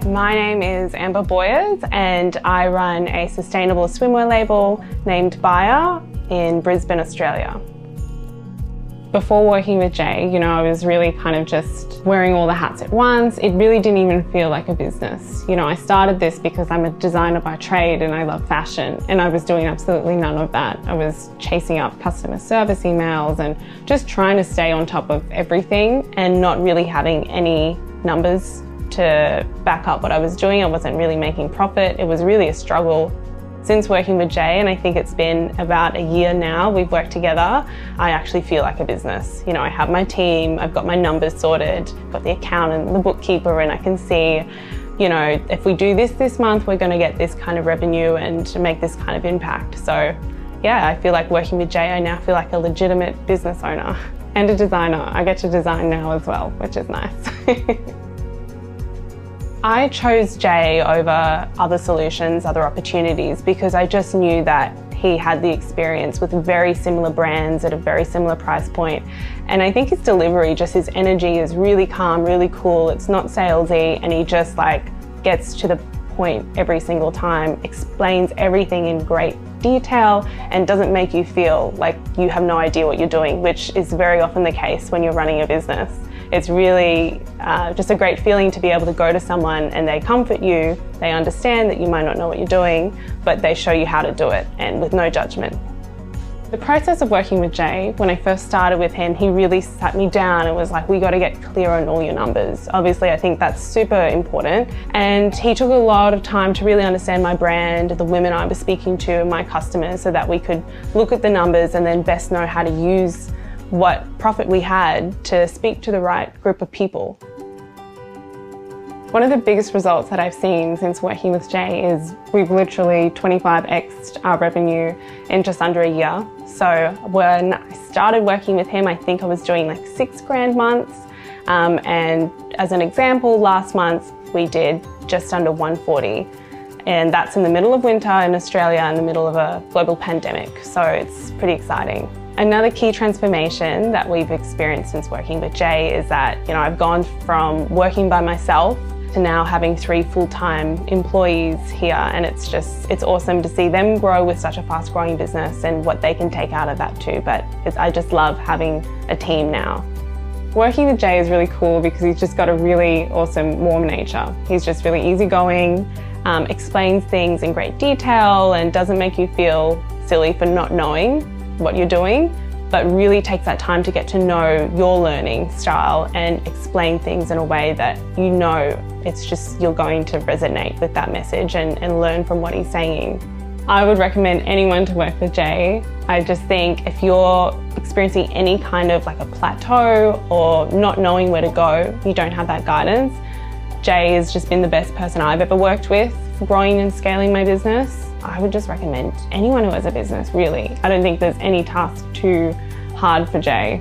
My name is Amber Boyers and I run a sustainable swimwear label named BAIIA in Brisbane, Australia. Before working with Jay, I was really kind of just wearing all the hats at once. It really didn't even feel like a business. I started this because I'm a designer by trade and I love fashion, and I was doing absolutely none of that. I was chasing up customer service emails and just trying to stay on top of everything and not really having any numbers to back up what I was doing. I wasn't really making profit. It was really a struggle. Since working with Jay, and I think it's been about a year now, we've worked together, I actually feel like a business. I have my team, I've got my numbers sorted, I've got the accountant, the bookkeeper, and I can see, if we do this month, we're going to get this kind of revenue and make this kind of impact. So yeah, I feel like working with Jay, I now feel like a legitimate business owner and a designer. I get to design now as well, which is nice. I chose Jay over other solutions, other opportunities, because I just knew that he had the experience with very similar brands at a very similar price point. And I think his delivery, just his energy is really calm, really cool. It's not salesy, and he just gets to the point every single time, explains everything in great detail and doesn't make you feel like you have no idea what you're doing, which is very often the case when you're running a business. It's really just a great feeling to be able to go to someone and they comfort you, they understand that you might not know what you're doing, but they show you how to do it, and with no judgment. The process of working with Jay, when I first started with him, he really sat me down and was like, we got to get clear on all your numbers. Obviously, I think that's super important. And he took a lot of time to really understand my brand, the women I was speaking to, and my customers, so that we could look at the numbers and then best know how to use what profit we had to speak to the right group of people. One of the biggest results that I've seen since working with Jay is we've literally 25x'd our revenue in just under a year. So when I started working with him, I think I was doing like $6,000 months. And as an example, last month we did just under 140. And that's in the middle of winter in Australia, in the middle of a global pandemic. So it's pretty exciting. Another key transformation that we've experienced since working with Jay is that, I've gone from working by myself to now having 3 full-time employees here, and it's awesome to see them grow with such a fast-growing business and what they can take out of that too. But I just love having a team now. Working with Jay is really cool because he's just got a really awesome, warm nature. He's just really easygoing, explains things in great detail, and doesn't make you feel silly for not knowing what you're doing, but really takes that time to get to know your learning style and explain things in a way that you're going to resonate with that message and learn from what he's saying. I would recommend anyone to work with Jay. I just think if you're experiencing any kind of a plateau or not knowing where to go, you don't have that guidance, Jay has just been the best person I've ever worked with for growing and scaling my business. I would just recommend anyone who has a business, really. I don't think there's any task too hard for Jay.